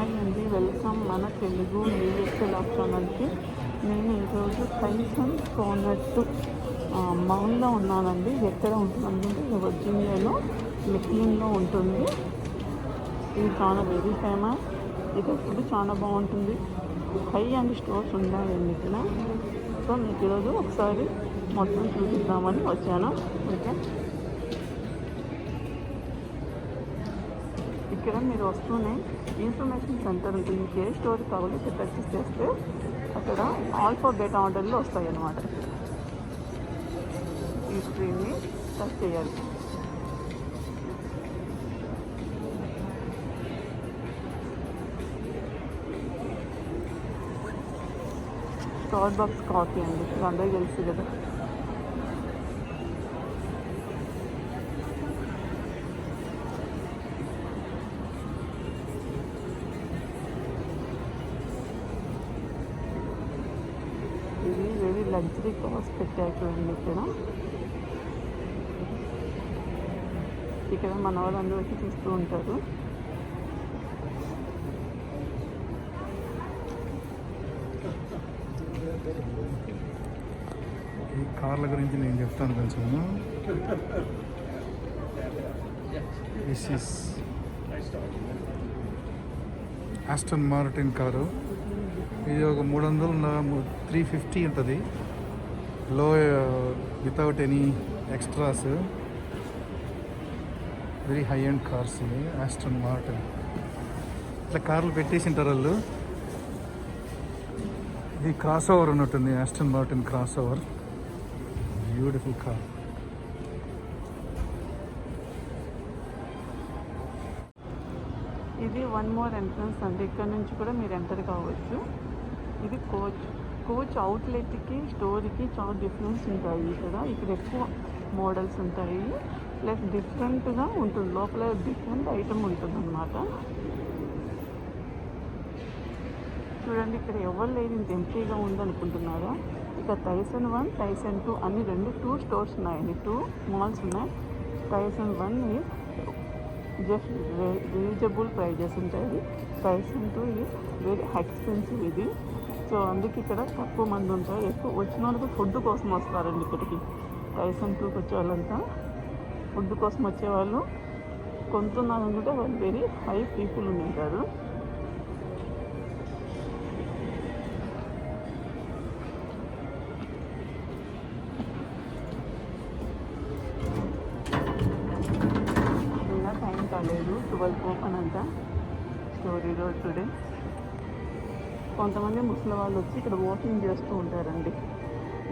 Hi అండి, welcome మన Telugu USL ఛానల్కి. నేను ఈరోజు టైసన్ కోనట్ మాల్లో ఉన్నానండి. ఎక్కడ ఉంటుందంటే వర్జీనియాలో మెక్లిన్లో ఉంటుంది. ఇది చాలా వెరీ ఫేమస్. ఇక్కడ ఫుడ్ చాలా బాగుంటుంది. హై అండ్ స్టోర్స్ ఉన్నాయండి ఇక్కడ. సో మీకు ఈరోజు ఒకసారి మొత్తం చూపిద్దామని వచ్చాను. ఓకే, ఇక్కడ మీరు వస్తూనే ఇన్ఫర్మేషన్ సెంటర్ ఉంటుంది. మీకు ఏ స్టోర్ కావాలో ఇక్కడ టచ్ చేస్తే అక్కడ ఆల్ఫాబెట్ ఆర్డర్లో వస్తాయి అన్నమాట. ఈ స్క్రీన్ని టచ్ చేయాలి. స్టార్బక్స్ కాఫీ అండి, ఇది అందరికీ తెలుసు కదా. ఇది వెరీ లగ్జరీ కార్స్ పెట్టారు చూడండి. ఇక్కడ మన వాళ్ళందరూ వచ్చి చూస్తూ ఉంటారు. ఈ కార్ల గురించి నేను చెప్తాను కొంచెము. This is Aston Martin car. ఇది ఒక 350 ఉంటుంది. లో without any extras. Very high and cars ఇవి ఆస్టన్ మార్టిన్. ఇట్లా కార్లు పెట్టేసి ఉంటారు వాళ్ళు. ఇది క్రాస్ ఓవర్ ఉన్నట్టుంది, Aston Martin crossover. Beautiful car. ఇది వన్ మోర్ ఎంట్రన్స్ అండి. ఇక్కడ నుంచి కూడా మీరు ఎంటర్ కావచ్చు. ఇది కోచ్ అవుట్లెట్కి స్టోర్కి చాలా డిఫరెన్స్ ఉంటాయి. ఇక్కడ ఎక్కువ మోడల్స్ ఉంటాయి. ప్లస్ డిఫరెంట్గా ఉంటుంది. లోపల డిఫరెంట్ ఐటమ్ ఉంటుంది అన్నమాట. చూడండి, ఇక్కడ ఎవరు లేదు, ఇంత ఎంట్రీగా ఉందనుకుంటున్నారా? ఇక టైసన్ 1, టైసన్ 2 అని టూ స్టోర్స్ ఉన్నాయండి. 2 మాల్స్ ఉన్నాయి. టైసన్ 1 జస్ట్ రీజనబుల్ ప్రైజెస్ ఉంటాయి. టైసన్ 2 వెరీ ఎక్స్పెన్సివ్ ఇది. సో అందుకే ఇక్కడ తక్కువ మంది ఉంటారు. ఎక్కువ వచ్చిన వాళ్ళకి ఫుడ్ కోసం వస్తారండి ఇక్కడికి. టైసన్ 2కి వచ్చే వాళ్ళంతా ఫుడ్ కోసం వచ్చేవాళ్ళు. కొంటున్నారనుకుంటే వాళ్ళు వెరీ హై పీపుల్ ఉంటారు. టైం కాలేదు, 12 ఓపెన్ అంట స్టోరీ రోడ్ టుడే. కొంతమంది ముసలి వాళ్ళు వచ్చి ఇక్కడ వాకింగ్ చేస్తూ ఉంటారండి.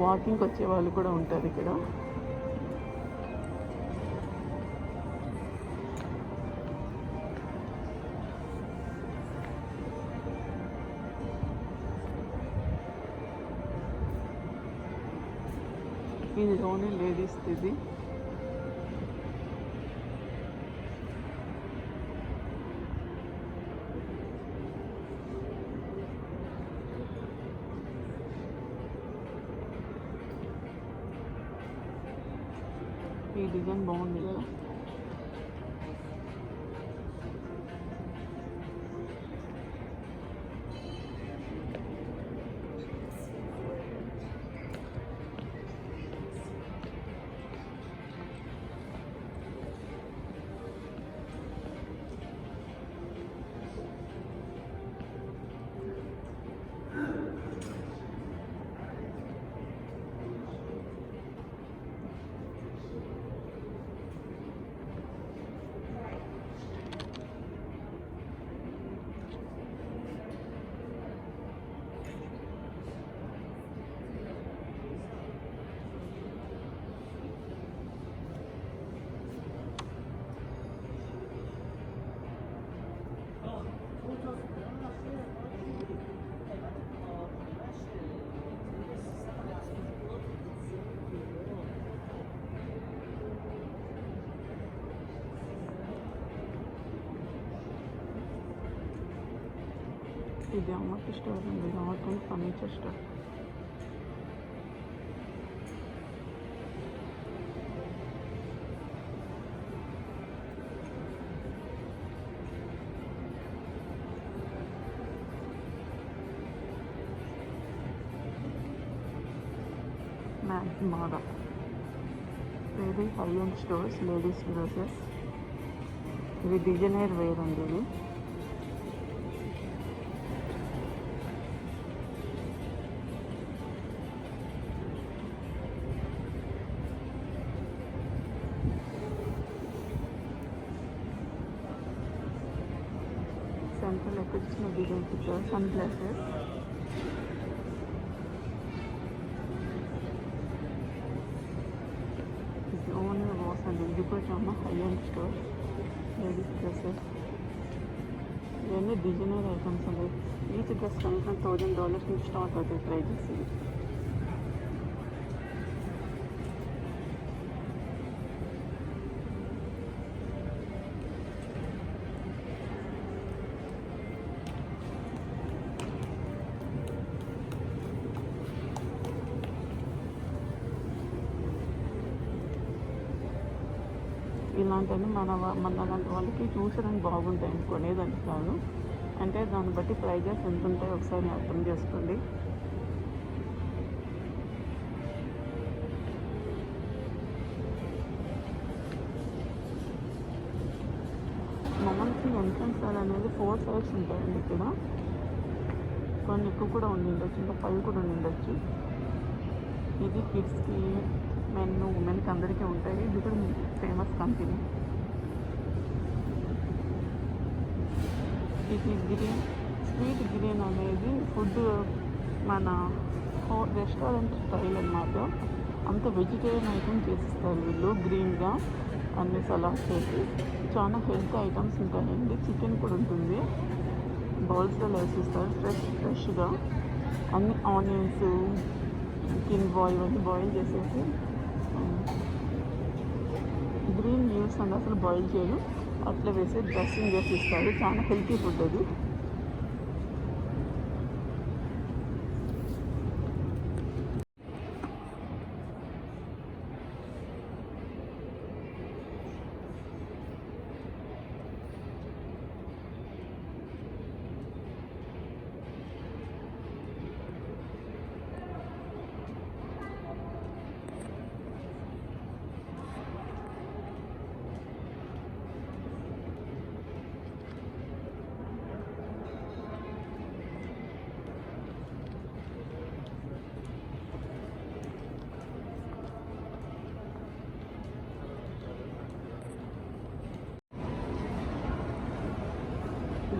వాకింగ్కి వచ్చే వాళ్ళు కూడా ఉంటారు ఇక్కడ. ఇది ఓన్లీ లేడీస్. ఇది ఈ డిజైన్ బాగుంది కదా. ఇది అమ్మకి స్టోర్ ఉంది, art and furniture store. Snacks బాగా very high end stores ladies dresses. ఇవి డిజైనర్ వేర్ అండి ఇవి. సెంట్రల్ ఎక్కడ ఇచ్చిన డిజైన్స్ ఇచ్చారు. సన్ గ్లాసెస్, ఇది ఓన్లీ వాస్ అండి. ఇది కూడా చాలా high end store ladies dresses. ఇవన్నీ డిజైనర్ ఐటమ్స్ అండి. ఈచ్ డ్రెస్ కనీసం $1000 నుంచి స్టార్ట్ అవుతాయి ప్రైజెస్. ఇవి ఇలాంటివన్నీ మన అలాంటి వాళ్ళకి చూసడానికి బాగుంటాయి, కొనేదానికి కాదు. అంటే దాన్ని బట్టి ప్రైజెస్ ఎంత ఉంటాయో ఒకసారి అర్థం చేసుకోండి. మామూలుగా ఎంట్రన్స్ అనేది 4 సైడ్స్ ఉంటాయండి. ఇక్కడ కొన్ని ఎక్కువ కూడా ఉండిండొచ్చు, ఇంకా 5 కూడా ఉండిండొచ్చు. ఇది కిడ్స్కి, మెన్, ఉమెన్కి అందరికీ ఉంటాయి. ఇది కూడా ఫేమస్ కంపెనీ. ఇది గ్రీన్, స్వీట్ గ్రీన్ అనేది ఫుడ్ మన రెస్టారెంట్ స్టైల్ అన్నమాట. అంత వెజిటేరియన్ ఐటమ్ చేసిస్తారు వీళ్ళు. గ్రీన్గా అన్ని సలాడ్ చేసి చాలా హెల్త్ ఐటమ్స్ ఉంటాయండి. చికెన్ కూడా ఉంటుంది, బౌల్స్లో వేసిస్తారు ఫ్రెష్గా. అన్ని ఆనియన్స్, చికెన్ ఇవన్నీ బాయిల్ చేసేసి, గ్రీన్ లీవ్స్ అండి అసలు బాయిల్ చేయరు, అట్లా వేసి డ్రెస్సింగ్ చేసి ఇస్తారు. చాలా హెల్తీ ఫుడ్ అది.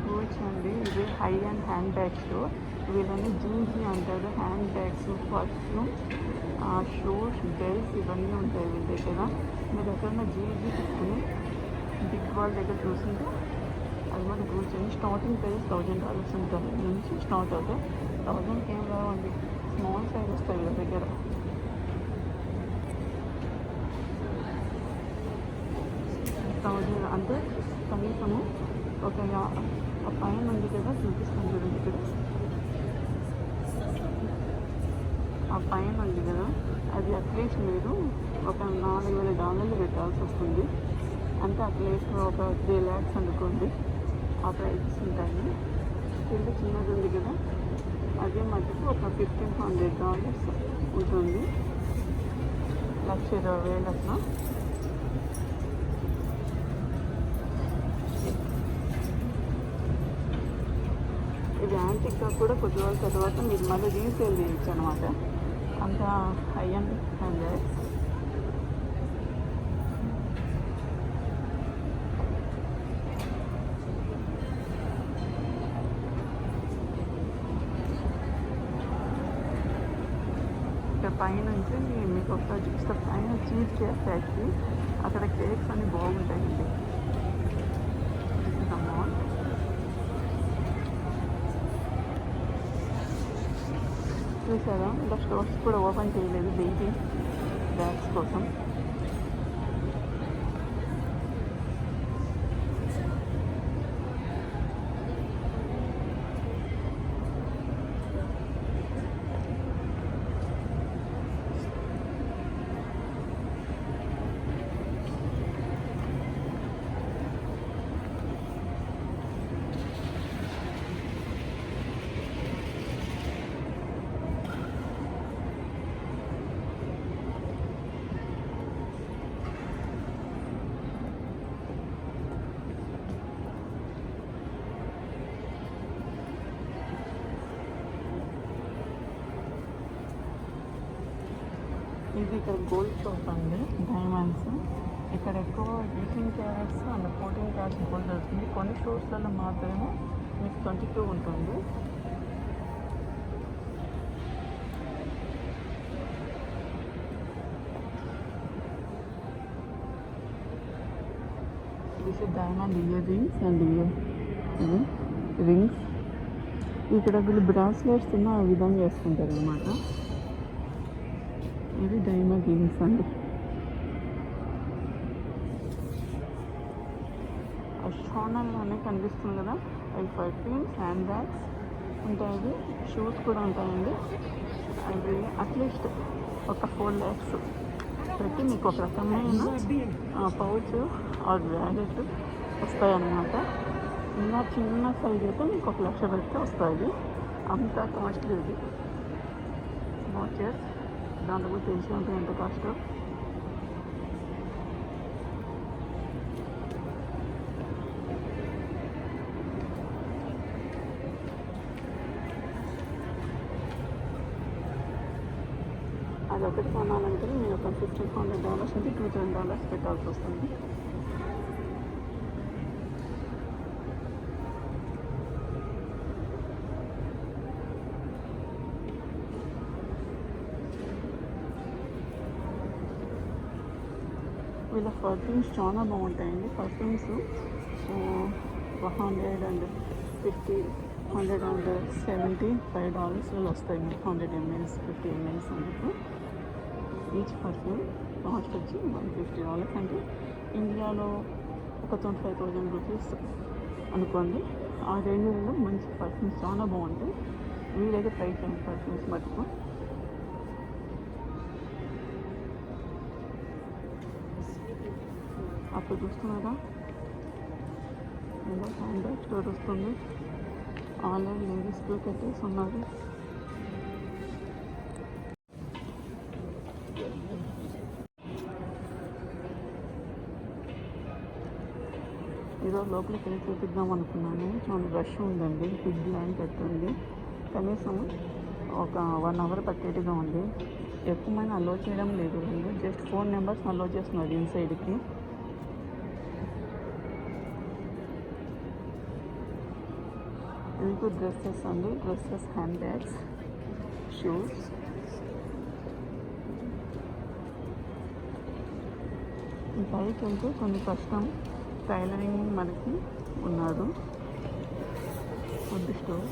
గూడ్స్ అండి. ఇది high and hand bag store. వీళ్ళని జీజీ అంటారు. Hand bags, perfumes, shoes, belts ఇవన్నీ ఉంటాయి వీళ్ళ దగ్గర. మీరు ఎక్కడన్నా జీజీ తీసుకుని బిగ్ వాళ్ళ దగ్గర చూసింటే అది కూడా గూడ్స్ అండి. స్టార్టింగ్ ప్రైస్ $1000 ఉంటుంది నుంచి స్టార్ట్ అవుతాయి. 1000కి ఏం రావండి, స్మాల్ సైజ్ వస్తాయి వీళ్ళ దగ్గర. అంటే కనీసము ఒక పైన ఉంది కదా, చూపిస్తాను చూడండి. ఇక్కడ ఆ పైన ఉంది కదా, అది అట్లీస్ట్ మీరు ఒక $4000 పెట్టాల్సి వస్తుంది. అంటే అట్లీస్ట్ ఒక 3 lakhs అనుకోండి, ఆ ప్రైజెస్ ఉంటాయి. కింద చిన్నది ఉంది కదా, అదే మటుకు ఒక $1500 ఉంటుంది. 1,20,000 అట్లా. ఇది యాంటిక్గా కూడా కొద్ది రోజుల తర్వాత మీరు మళ్ళీ రీసేల్ చేయొచ్చు అనమాట. అంత హై అండ్ హ్యాండ్. ఇక్కడ పైనుంచి మీకు ఒకసారి చూస్తే పైన చీజ్ కేక్ ఫ్యాక్టరీ, అక్కడ కేక్స్ అన్నీ బాగుంటాయండి. మాల్ చూసారా, ఇంకా స్టోర్స్ కూడా ఓపెన్ చేయలేదు బేబీ బ్యాగ్స్ కోసం. ఇది ఇక్కడ గోల్డ్ షాప్ అండి, డైమండ్స్. ఇక్కడ ఎక్కువ 18 క్యారెట్స్ అండ్ 14 క్యారెట్స్ గోల్డ్ దొరుకుతుంది. కొన్ని స్టోర్స్లలో మాత్రమే మీకు 22 ఉంటుంది. This is diamond ear rings and rings. ఇక్కడ వీళ్ళు బ్రాస్లెట్స్ ఆ విధంగా వేసుకుంటారు అనమాట. ఇవి డైమండ్ రింగ్స్ అండి. షోనల్లోనే కనిపిస్తుంది కదా, అవి పర్ఫ్యూమ్స్, హ్యాండ్ బ్యాగ్స్ ఉంటాయి, షూస్ కూడా ఉంటాయండి. అవి అట్లీస్ట్ ఒక 4 lakhs పెట్టి మీకు ఒక రకమైన పౌచ్ ఆర్ వ్యాలెట్ వస్తాయన్నమాట. ఇంకా చిన్న సైజ్ అయితే మీకు 1 లక్ష పెడితే వస్తుంది. అంత కాస్ట్లీ ఇది వాచెస్. దాంట్లో కూడా తెలిసి ఉంటుంది ఎంత కాస్ట్. అది ఒకటి కొనాలంటే నేను ఒక $1,500 నుంచి $2,000 పెట్టాల్సి వస్తుంది. వీళ్ళ పర్ఫ్యూమ్స్ చాలా బాగుంటాయండి. పర్ఫ్యూమ్స్ $150, $175 వస్తాయి. $100 ml, $50 ml అందుకు. ఈచ్ పర్ఫ్యూమ్ కాస్ట్ వచ్చి $150. అంటే ఇండియాలో ఒక 25,000 రూపీస్ అనుకోండి. ఆ రేంజ్లో మంచి పర్ఫ్యూమ్స్ చాలా బాగుంటాయి. వీలైతే ట్రై చేయండి పర్ఫ్యూమ్స్ మటుకు. అప్పుడు చూస్తున్నారా ఏదో హ్యాండ్ బ్యాగ్ స్టోర్ వస్తుంది. ఆన్లైన్ లేడీస్కి పెట్టేసి ఉన్నారు. ఏదో లోపలికి వెళ్ళి చూపిద్దాం అనుకున్నాను. చాలా రష్ ఉందండి, బిగ్ లైన్ పెట్టండి. కనీసం ఒక 1 hour పట్టేట్టుగా ఉంది. ఎక్కువ మంది అలో చేయడం లేదు. జస్ట్ 4 members అలో చేస్తున్నారు ఇన్సైడ్కి. ఇవి డ్రెస్సెస్ అండి, డ్రెస్సెస్, హ్యాండ్ బ్యాగ్స్, షూస్. పైకి వెళ్తే కొన్ని కష్టం. టైలరింగ్ మనకి ఉన్నారు. Food store.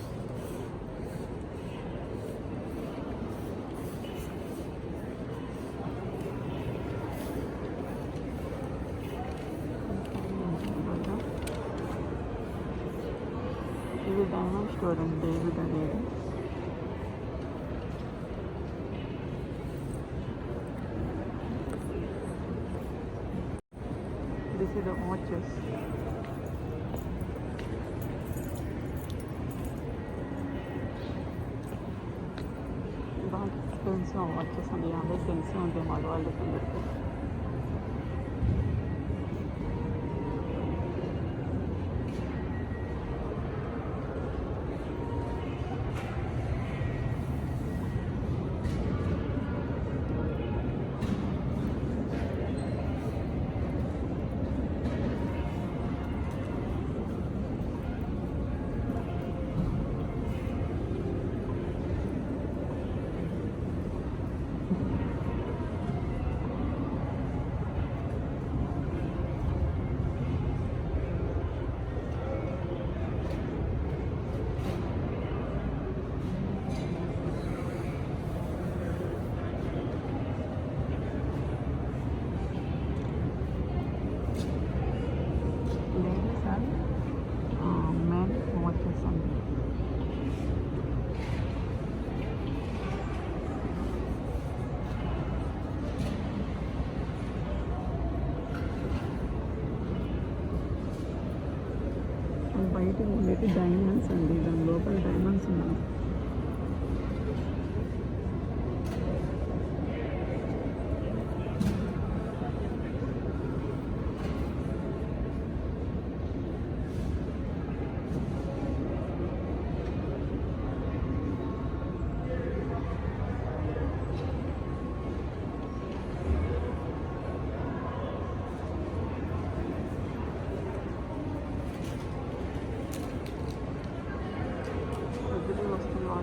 ఇది డైమండ్ స్టోర్ అండి, డేవిడ్ అనేది. This is the watches. బాగా ఎక్స్పెన్సివ్ వాచెస్ అండి, అందరికి తెలిసి ఉంటాయి మగవాళ్ళకి అందరికీ. బయట ఉండేది డైమండ్స్ అండి, దాని లోపల డైమండ్స్ ఉన్నాయి.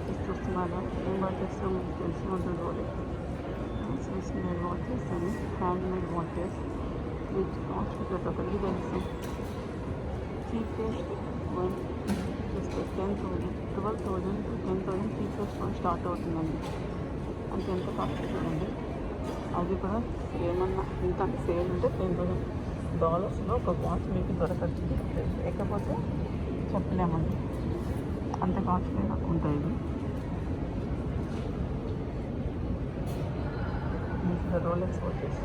వాచెస్ చూస్తున్నారా? ఏం వాచెస్ మీకు తెలిసి ఉంటుంది వాళ్ళకి. స్విస్ మేడ్ వాచెస్ అని hand made watches with cost ప్రతి ఒక్కరికి తెలుసు. Cheapest one just 10,000, 12,000 to 10,000 cheapest one start అవుతుందండి. అంటే ఎంత కాస్ట్ చూడండి. అది కూడా ఏమన్నా ఇంత సేల్ ఉంటే $10,000 ఒక వాచ్ మీకు దొరకచ్చు. లేకపోతే చెప్పలేమండి, అంత కాస్ట్లీగా ఉంటాయి. రోలెక్స్ వాచెస్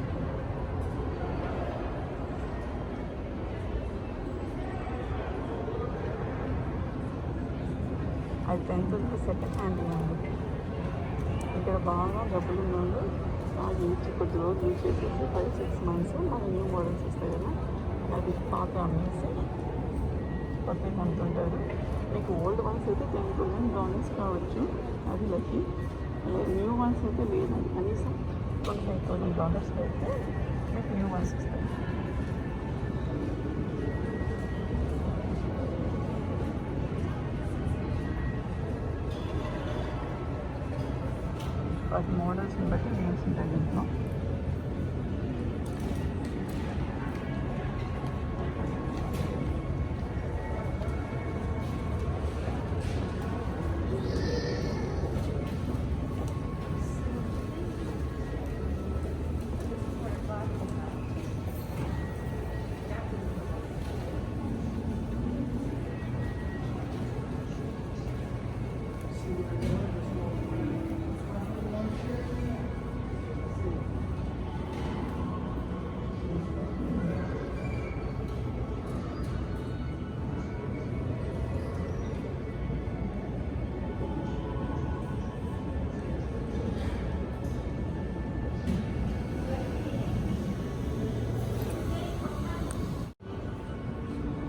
అది 10,000 సెకండ్ హ్యాండ్ అండి. ఇక్కడ బాగా డబ్బులు ఉన్నోళ్ళు కొద్ది రోజులు యూజ్ చేసేసి 5-6 months మన న్యూ మోడల్స్ వస్తాయి కదా, అది పాత అమ్మేసి కొత్తగా అమ్ముతుంటారు. మీకు ఓల్డ్ వన్స్ అయితే $10,000 కావచ్చు, అది లక్కీ. న్యూ వన్స్ అయితే లేదండి, కనీసం $25,000 అయితే మీకు న్యూ వన్స్ వస్తాయి. వాటి మోడల్స్ని బట్టి నేమ్స్ ఉంటాయి దీంట్లో.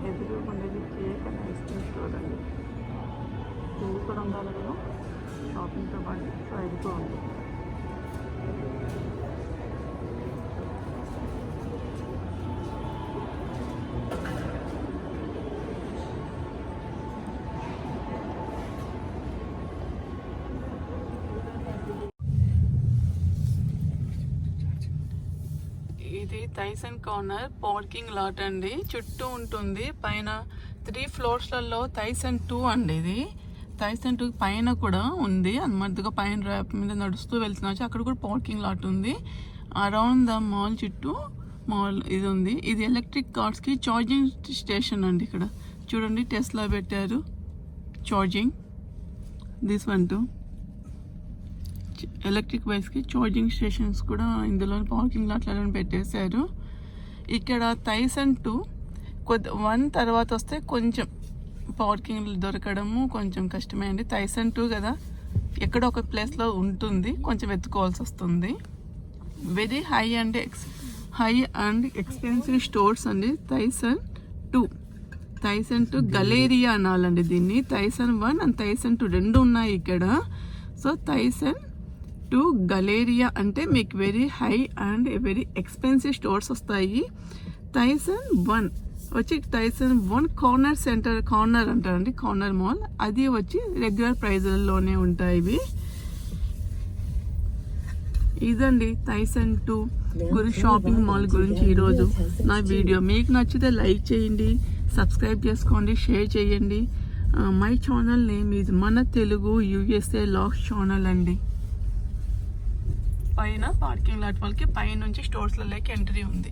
ఎదురుకుండేది cake and ice cream store అండి. ఇది కూడా ఉండాలి కదా షాపింగ్తో పాటు, సో ఇది కూడా ఉంది. ఇది టైసన్ కార్నర్ పార్కింగ్ లాట్ అండి. చుట్టూ ఉంటుంది, పైన 3 floors టైసన్ 2 అండి. ఇది టైసన్ 2 పైన కూడా ఉంది అన్నమాటగా. పైన ర్యాప్ మీద నడుస్తూ వెళ్తున్నాச்சு, అక్కడ కూడా పార్కింగ్ లాట్ ఉంది. అరౌండ్ ద మాల్ చుట్టూ మాల్ ఇది ఉంది. ఇది ఎలక్ట్రిక్ కార్స్కి ఛార్జింగ్ స్టేషన్ అండి. ఇక్కడ చూడండి టెస్లా పెట్టారు charging. This one to electric బైక్స్కి ఛార్జింగ్ స్టేషన్స్ కూడా ఇందులో పార్కింగ్ లాట్లలో పెట్టేశారు. ఇక్కడ టైసన్ 2 1 తర్వాత వస్తే కొంచెం పార్కింగ్ దొరకడము కొంచెం కష్టమే అండి. టైసన్ 2 కదా, ఎక్కడో ఒక ప్లేస్లో ఉంటుంది, కొంచెం వెతుక్కోవాల్సి వస్తుంది. Very high and expensive stores అండి. టైసన్ 2 గలేరియా అనాలండి దీన్ని. టైసన్ 1 అండ్ టైసన్ 2 రెండు ఉన్నాయి ఇక్కడ. సో టైసన్ 2 గలేరియా అంటే మీకు very high and very expensive stores వస్తాయి. టైసన్ 1 వచ్చి టైసన్ 1 కార్నర్ అంటారండి, కార్నర్ మాల్. అది వచ్చి రెగ్యులర్ ప్రైజ్లలోనే ఉంటాయి ఇవి. ఇదండి టైసన్ 2 గురించి షాపింగ్ మాల్ గురించి ఈరోజు నా వీడియో. మీకు నచ్చితే లైక్ చేయండి, సబ్స్క్రైబ్ చేసుకోండి, షేర్ చేయండి. మై ఛానల్ నేమ్ ఈజ్ మన తెలుగు USA లాగ్స్ ఛానల్ అండి. పైన పార్కింగ్ లాట్ వాళ్ళకి పైనుంచి స్టోర్స్లలోకి ఎంట్రీ ఉంది.